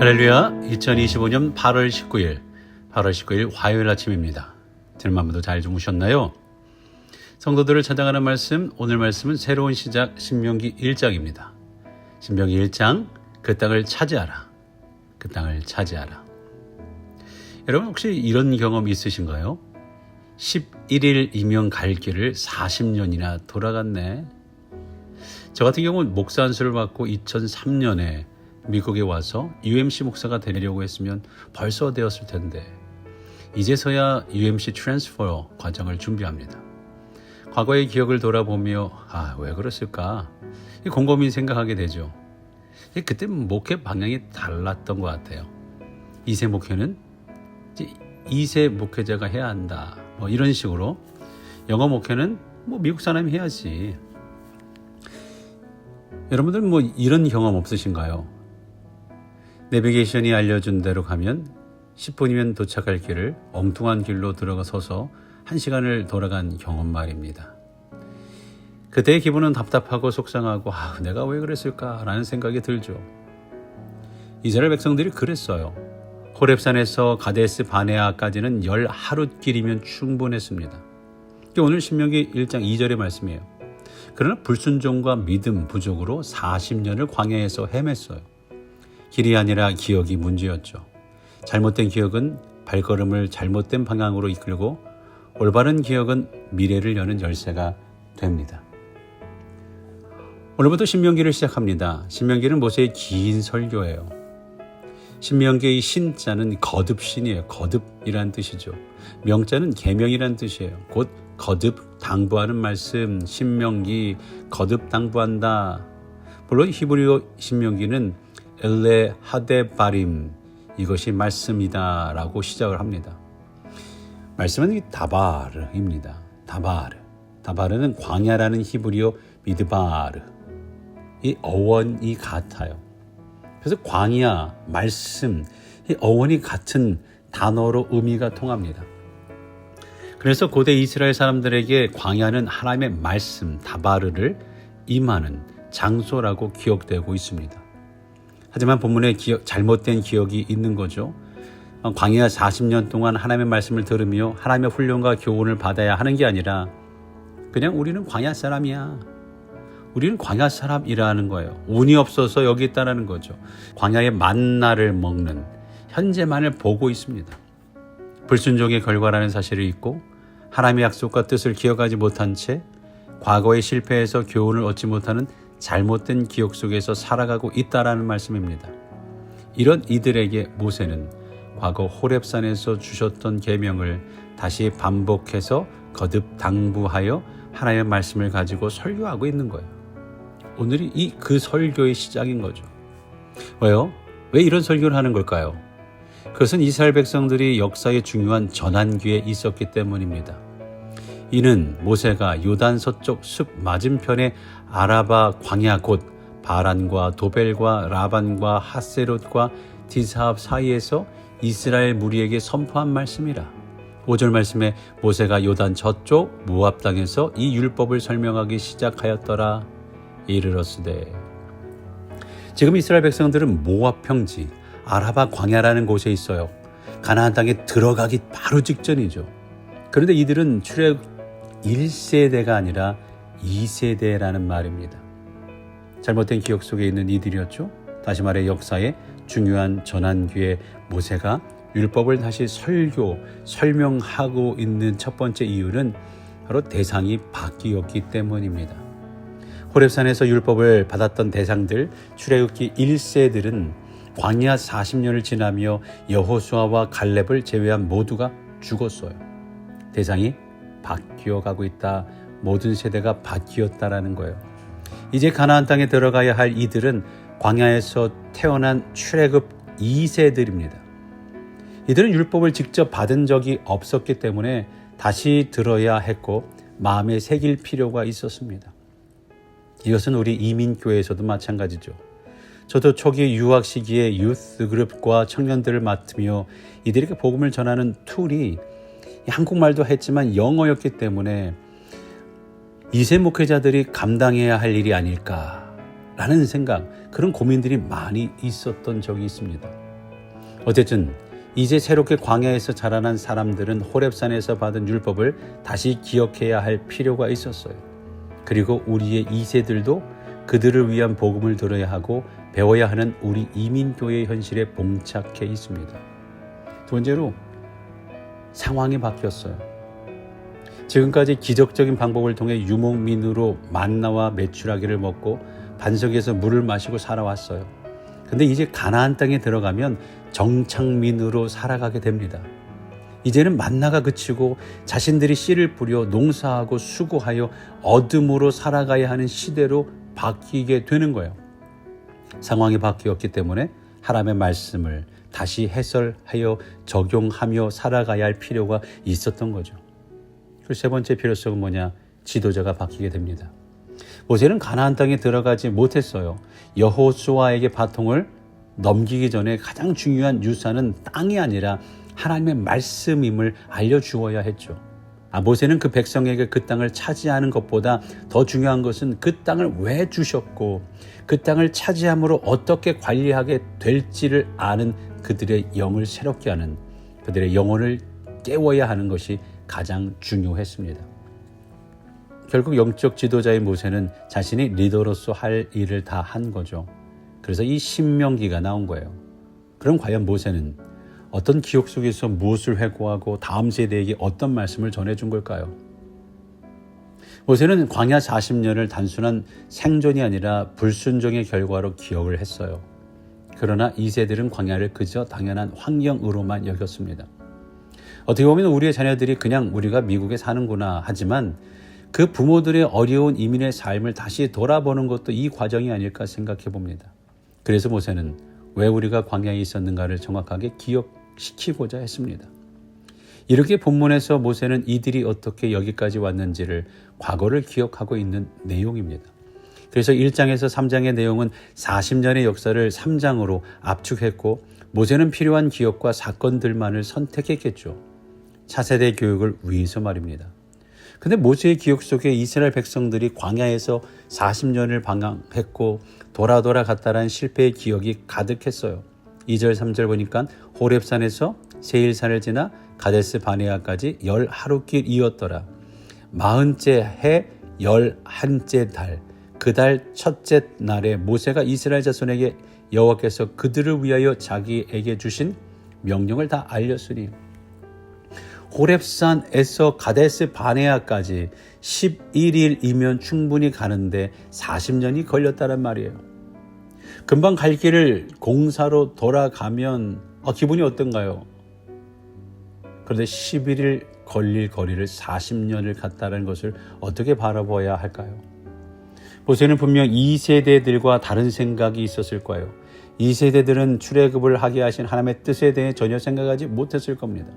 할렐루야. 2025년 8월 19일 화요일 아침입니다. 들만분도 잘 주무셨나요? 성도들을 찾아가는 말씀, 오늘 말씀은 새로운 시작 신명기 1장입니다. 신명기 1장, 그 땅을 차지하라. 그 땅을 차지하라. 여러분 혹시 이런 경험 있으신가요? 11일이면 갈 길을 40년이나 돌아갔네. 저 같은 경우는 목사 안수를 받고 2003년에 미국에 와서 UMC 목사가 되려고 했으면 벌써 되었을 텐데 이제서야 UMC 트랜스퍼 과정을 준비합니다. 과거의 기억을 돌아보며 왜 그랬을까? 곰곰이 생각하게 되죠. 그때 목회 방향이 달랐던 것 같아요. 2세 목회는 2세 목회자가 해야 한다. 이런 식으로 영어 목회는 미국 사람이 해야지. 여러분들 이런 경험 없으신가요? 내비게이션이 알려준 대로 가면 10분이면 도착할 길을 엉뚱한 길로 들어가 서서 1시간을 돌아간 경험 말입니다. 그때의 기분은 답답하고 속상하고 내가 왜 그랬을까라는 생각이 들죠. 이스라엘 백성들이 그랬어요. 호렙산에서 가데스 바네아까지는 10하룻길이면 충분했습니다. 오늘 신명기 1장 2절의 말씀이에요. 그러나 불순종과 믿음 부족으로 40년을 광야에서 헤맸어요. 길이 아니라 기억이 문제였죠. 잘못된 기억은 발걸음을 잘못된 방향으로 이끌고 올바른 기억은 미래를 여는 열쇠가 됩니다. 오늘부터 신명기를 시작합니다. 신명기는 모세의 긴 설교예요. 신명기의 신자는 거듭신이에요. 거듭이란 뜻이죠. 명자는 계명이란 뜻이에요. 곧 거듭 당부하는 말씀, 신명기, 거듭 당부한다. 물론 히브리어 신명기는 엘레 하데바림, 이것이 말씀이다 라고 시작을 합니다. 말씀은 다바르입니다. 다바르는 광야라는 히브리어 미드바르, 이 어원이 같아요. 그래서 광야, 말씀, 이 어원이 같은 단어로 의미가 통합니다. 그래서 고대 이스라엘 사람들에게 광야는 하나님의 말씀, 다바르를 임하는 장소라고 기억되고 있습니다. 하지만 본문에 잘못된 기억이 있는 거죠. 광야 40년 동안 하나님의 말씀을 들으며 하나님의 훈련과 교훈을 받아야 하는 게 아니라 그냥 우리는 광야 사람이야. 우리는 광야 사람이라는 거예요. 운이 없어서 여기 있다는 거죠. 광야의 만나를 먹는 현재만을 보고 있습니다. 불순종의 결과라는 사실을 잊고 하나님의 약속과 뜻을 기억하지 못한 채 과거의 실패에서 교훈을 얻지 못하는 잘못된 기억 속에서 살아가고 있다라는 말씀입니다. 이런 이들에게 모세는 과거 호렙산에서 주셨던 계명을 다시 반복해서 거듭 당부하여 하나님의 말씀을 가지고 설교하고 있는 거예요. 오늘이 그 설교의 시작인 거죠. 왜요? 왜 이런 설교를 하는 걸까요? 그것은 이스라엘 백성들이 역사의 중요한 전환기에 있었기 때문입니다. 이는 모세가 요단 서쪽 숲 맞은편의 아라바 광야 곧 바란과 도벨과 라반과 하세롯과 디사합 사이에서 이스라엘 무리에게 선포한 말씀이라. 5절 말씀에 모세가 요단 저쪽 모압 땅에서 이 율법을 설명하기 시작하였더라. 이르렀으되. 지금 이스라엘 백성들은 모압 평지 아라바 광야라는 곳에 있어요. 가나안 땅에 들어가기 바로 직전이죠. 그런데 이들은 출애굽 1세대가 아니라 2세대라는 말입니다. 잘못된 기억 속에 있는 이들이었죠. 다시 말해 역사의 중요한 전환기에 모세가 율법을 다시 설명하고 있는 첫 번째 이유는 바로 대상이 바뀌었기 때문입니다. 호렙산에서 율법을 받았던 대상들, 출애굽기 1세들은 광야 40년을 지나며 여호수아와 갈렙을 제외한 모두가 죽었어요. 대상이 바뀌어가고 있다. 모든 세대가 바뀌었다라는 거예요. 이제 가나안 땅에 들어가야 할 이들은 광야에서 태어난 출애굽 2세들입니다. 이들은 율법을 직접 받은 적이 없었기 때문에 다시 들어야 했고 마음에 새길 필요가 있었습니다. 이것은 우리 이민교회에서도 마찬가지죠. 저도 초기 유학 시기에 유스 그룹과 청년들을 맡으며 이들에게 복음을 전하는 툴이 한국말도 했지만 영어였기 때문에 2세 목회자들이 감당해야 할 일이 아닐까라는 생각, 그런 고민들이 많이 있었던 적이 있습니다. 어쨌든 이제 새롭게 광야에서 자라난 사람들은 호렙산에서 받은 율법을 다시 기억해야 할 필요가 있었어요. 그리고 우리의 2세들도 그들을 위한 복음을 들어야 하고 배워야 하는 우리 이민교회의 현실에 봉착해 있습니다. 두 번째로 상황이 바뀌었어요. 지금까지 기적적인 방법을 통해 유목민으로 만나와 메추라기를 먹고 반석에서 물을 마시고 살아왔어요. 근데 이제 가나안 땅에 들어가면 정착민으로 살아가게 됩니다. 이제는 만나가 그치고 자신들이 씨를 뿌려 농사하고 수고하여 얻음으로 살아가야 하는 시대로 바뀌게 되는 거예요. 상황이 바뀌었기 때문에 하나님의 말씀을 다시 해설하여 적용하며 살아가야 할 필요가 있었던 거죠. 그리고 세 번째 필요성은 뭐냐? 지도자가 바뀌게 됩니다. 모세는 가나안 땅에 들어가지 못했어요. 여호수아에게 바통을 넘기기 전에 가장 중요한 유산은 땅이 아니라 하나님의 말씀임을 알려주어야 했죠. 모세는 그 백성에게 그 땅을 차지하는 것보다 더 중요한 것은 그 땅을 왜 주셨고 그 땅을 차지함으로 어떻게 관리하게 될지를 아는 그들의 영을 새롭게 하는, 그들의 영혼을 깨워야 하는 것이 가장 중요했습니다. 결국 영적 지도자의 모세는 자신이 리더로서 할 일을 다 한 거죠. 그래서 이 신명기가 나온 거예요. 그럼 과연 모세는 어떤 기억 속에서 무엇을 회고하고 다음 세대에게 어떤 말씀을 전해준 걸까요? 모세는 광야 40년을 단순한 생존이 아니라 불순종의 결과로 기억을 했어요. 그러나 2세들은 광야를 그저 당연한 환경으로만 여겼습니다. 어떻게 보면 우리의 자녀들이 그냥 우리가 미국에 사는구나 하지만 그 부모들의 어려운 이민의 삶을 다시 돌아보는 것도 이 과정이 아닐까 생각해 봅니다. 그래서 모세는 왜 우리가 광야에 있었는가를 정확하게 기억시키고자 했습니다. 이렇게 본문에서 모세는 이들이 어떻게 여기까지 왔는지를 과거를 기억하고 있는 내용입니다. 그래서 1장에서 3장의 내용은 40년의 역사를 3장으로 압축했고 모세는 필요한 기억과 사건들만을 선택했겠죠. 차세대 교육을 위해서 말입니다. 근데 모세의 기억 속에 이스라엘 백성들이 광야에서 40년을 방황했고 돌아 갔다라는 실패의 기억이 가득했어요. 2절 3절 보니까 호렙산에서 세일산을 지나 가데스 바네아까지 10하루길이었더라. 40째 해 11째 달, 그 달 첫째 날에 모세가 이스라엘 자손에게 여호와께서 그들을 위하여 자기에게 주신 명령을 다 알렸으니 호렙산에서 가데스 바네아까지 11일이면 충분히 가는데 40년이 걸렸다란 말이에요. 금방 갈 길을 공사로 돌아가면 기분이 어떤가요? 그런데 11일 걸릴 거리를 40년을 갔다는 것을 어떻게 바라봐야 할까요? 모세는 분명 2세대들과 다른 생각이 있었을 거예요. 2세대들은 출애굽을 하게 하신 하나님의 뜻에 대해 전혀 생각하지 못했을 겁니다.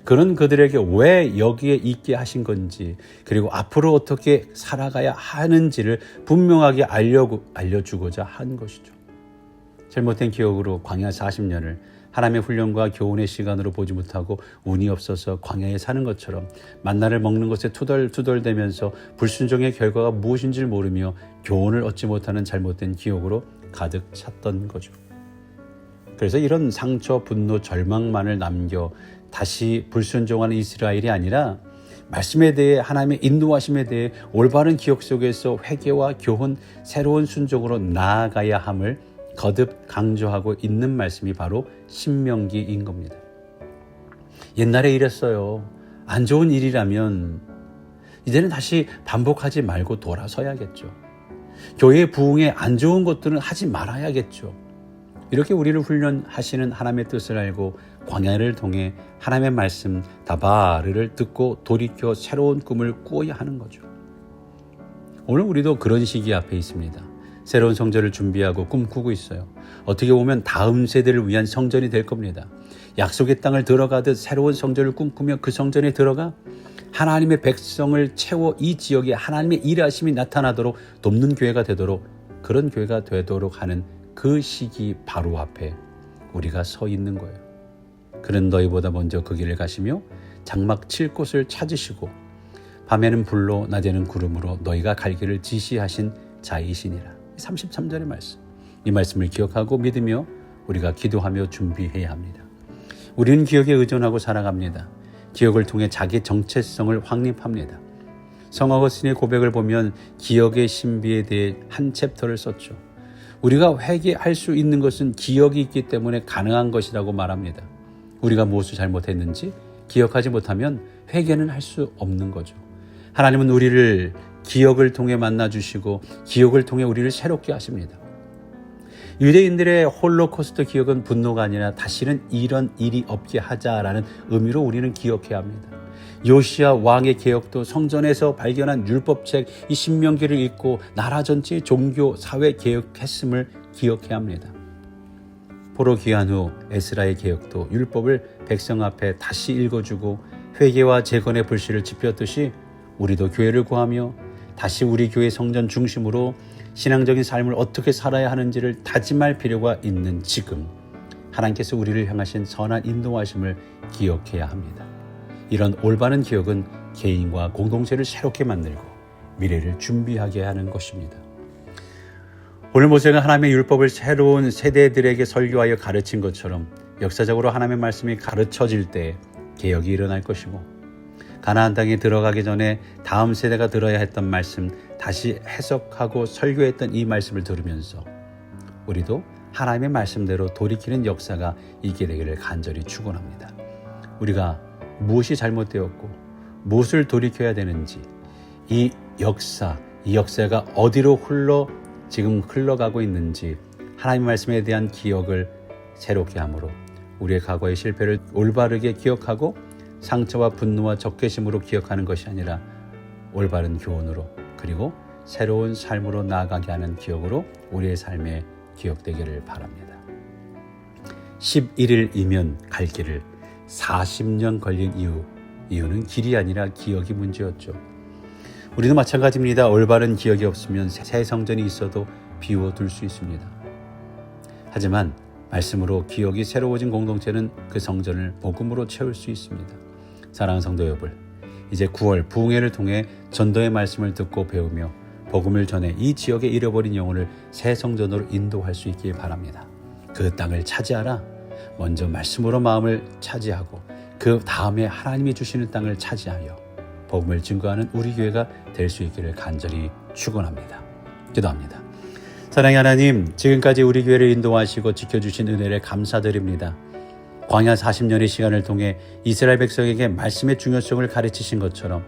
그는 그들에게 왜 여기에 있게 하신 건지 그리고 앞으로 어떻게 살아가야 하는지를 분명하게 알려주고자 한 것이죠. 잘못된 기억으로 광야 40년을 하나님의 훈련과 교훈의 시간으로 보지 못하고 운이 없어서 광야에 사는 것처럼 만나를 먹는 것에 투덜투덜대면서 불순종의 결과가 무엇인지를 모르며 교훈을 얻지 못하는 잘못된 기억으로 가득 찼던 거죠. 그래서 이런 상처, 분노, 절망만을 남겨 다시 불순종하는 이스라엘이 아니라 말씀에 대해 하나님의 인도하심에 대해 올바른 기억 속에서 회개와 교훈, 새로운 순종으로 나아가야 함을 거듭 강조하고 있는 말씀이 바로 신명기인 겁니다. 옛날에 이랬어요. 안 좋은 일이라면 이제는 다시 반복하지 말고 돌아서야겠죠. 교회의 부흥에 안 좋은 것들은 하지 말아야겠죠. 이렇게 우리를 훈련하시는 하나님의 뜻을 알고 광야를 통해 하나님의 말씀 다바르를 듣고 돌이켜 새로운 꿈을 꾸어야 하는 거죠. 오늘 우리도 그런 시기 앞에 있습니다. 새로운 성전을 준비하고 꿈꾸고 있어요. 어떻게 보면 다음 세대를 위한 성전이 될 겁니다. 약속의 땅을 들어가듯 새로운 성전을 꿈꾸며 그 성전에 들어가 하나님의 백성을 채워 이 지역에 하나님의 일하심이 나타나도록 돕는 교회가 되도록, 그런 교회가 되도록 하는 그 시기 바로 앞에 우리가 서 있는 거예요. 그는 너희보다 먼저 그 길을 가시며 장막 칠 곳을 찾으시고 밤에는 불로 낮에는 구름으로 너희가 갈 길을 지시하신 자이시니라. 33절의 말씀. 이 말씀을 기억하고 믿으며 우리가 기도하며 준비해야 합니다. 우리는 기억에 의존하고 살아갑니다. 기억을 통해 자기 정체성을 확립합니다. 성 어거스틴의 고백을 보면 기억의 신비에 대해 한 챕터를 썼죠. 우리가 회개할 수 있는 것은 기억이 있기 때문에 가능한 것이라고 말합니다. 우리가 무엇을 잘못했는지 기억하지 못하면 회개는 할 수 없는 거죠. 하나님은 우리를 기억을 통해 만나주시고 기억을 통해 우리를 새롭게 하십니다. 유대인들의 홀로코스트 기억은 분노가 아니라 다시는 이런 일이 없게 하자라는 의미로 우리는 기억해야 합니다. 요시야 왕의 개혁도 성전에서 발견한 율법책 이 신명기를 읽고 나라 전체의 종교 사회 개혁했음을 기억해야 합니다. 포로 귀환 후 에스라의 개혁도 율법을 백성 앞에 다시 읽어주고 회개와 재건의 불씨를 지폈듯이 우리도 교회를 구하며 다시 우리 교회 성전 중심으로 신앙적인 삶을 어떻게 살아야 하는지를 다짐할 필요가 있는 지금 하나님께서 우리를 향하신 선한 인도하심을 기억해야 합니다. 이런 올바른 기억은 개인과 공동체를 새롭게 만들고 미래를 준비하게 하는 것입니다. 오늘 모세가 하나님의 율법을 새로운 세대들에게 설교하여 가르친 것처럼 역사적으로 하나님의 말씀이 가르쳐질 때 개혁이 일어날 것이고 가나안 땅에 들어가기 전에 다음 세대가 들어야 했던 말씀 다시 해석하고 설교했던 이 말씀을 들으면서 우리도 하나님의 말씀대로 돌이키는 역사가 있게 되기를 간절히 축원합니다. 우리가 무엇이 잘못되었고 무엇을 돌이켜야 되는지 이 역사가 어디로 지금 흘러가고 있는지 하나님의 말씀에 대한 기억을 새롭게 함으로 우리의 과거의 실패를 올바르게 기억하고 상처와 분노와 적개심으로 기억하는 것이 아니라 올바른 교훈으로 그리고 새로운 삶으로 나아가게 하는 기억으로 우리의 삶에 기억되기를 바랍니다. 11일이면 갈 길을 40년 걸린 이유는 길이 아니라 기억이 문제였죠. 우리도 마찬가지입니다. 올바른 기억이 없으면 새 성전이 있어도 비워둘 수 있습니다. 하지만 말씀으로 기억이 새로워진 공동체는 그 성전을 복음으로 채울 수 있습니다. 사랑하는 성도 여러분, 이제 9월 부흥회를 통해 전도의 말씀을 듣고 배우며 복음을 전해 이 지역에 잃어버린 영혼을 새 성전으로 인도할 수 있길 바랍니다. 그 땅을 차지하라. 먼저 말씀으로 마음을 차지하고 그 다음에 하나님이 주시는 땅을 차지하여 복음을 증거하는 우리 교회가 될 수 있기를 간절히 축원합니다. 기도합니다. 사랑의 하나님, 지금까지 우리 교회를 인도하시고 지켜주신 은혜를 감사드립니다. 광야 40년의 시간을 통해 이스라엘 백성에게 말씀의 중요성을 가르치신 것처럼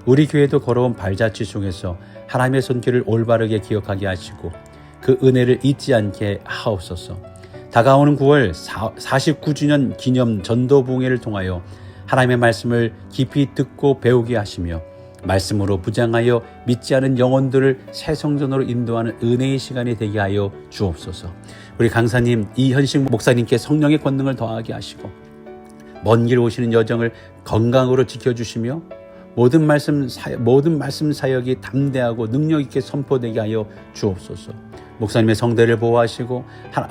우리 교회도 걸어온 발자취 속에서 하나님의 손길을 올바르게 기억하게 하시고 그 은혜를 잊지 않게 하옵소서. 다가오는 9월 49주년 기념 전도 부흥회를 통하여 하나님의 말씀을 깊이 듣고 배우게 하시며 말씀으로 부장하여 믿지 않은 영혼들을 새 성전으로 인도하는 은혜의 시간이 되게 하여 주옵소서. 우리 강사님 이현식 목사님께 성령의 권능을 더하게 하시고 먼 길 오시는 여정을 건강으로 지켜주시며 모든 말씀 사역이 담대하고 능력 있게 선포되게 하여 주옵소서. 목사님의 성대를 보호하시고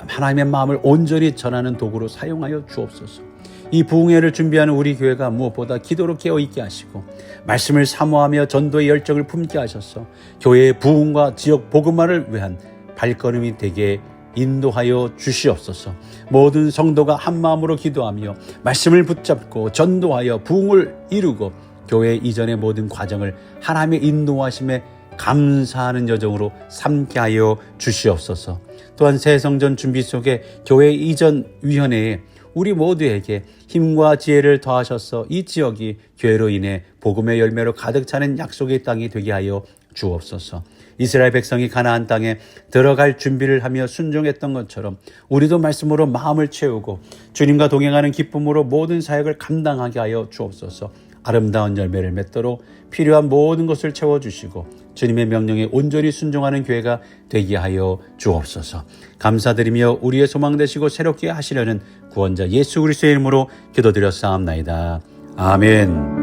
하나님의 마음을 온전히 전하는 도구로 사용하여 주옵소서. 이 부흥회를 준비하는 우리 교회가 무엇보다 기도로 깨어있게 하시고 말씀을 사모하며 전도의 열정을 품게 하셔서 교회의 부흥과 지역 복음화를 위한 발걸음이 되게 인도하여 주시옵소서. 모든 성도가 한 마음으로 기도하며 말씀을 붙잡고 전도하여 부흥을 이루고 교회 이전의 모든 과정을 하나님의 인도하심에 감사하는 여정으로 삼게 하여 주시옵소서. 또한 새 성전 준비 속에 교회 이전 위원회에 우리 모두에게 힘과 지혜를 더하셔서 이 지역이 교회로 인해 복음의 열매로 가득 차는 약속의 땅이 되게 하여 주옵소서. 이스라엘 백성이 가나안 땅에 들어갈 준비를 하며 순종했던 것처럼 우리도 말씀으로 마음을 채우고 주님과 동행하는 기쁨으로 모든 사역을 감당하게 하여 주옵소서. 아름다운 열매를 맺도록 필요한 모든 것을 채워주시고 주님의 명령에 온전히 순종하는 교회가 되게 하여 주옵소서. 감사드리며 우리의 소망 되시고 새롭게 하시려는 구원자 예수 그리스도의 이름으로 기도드렸사옵나이다. 아멘.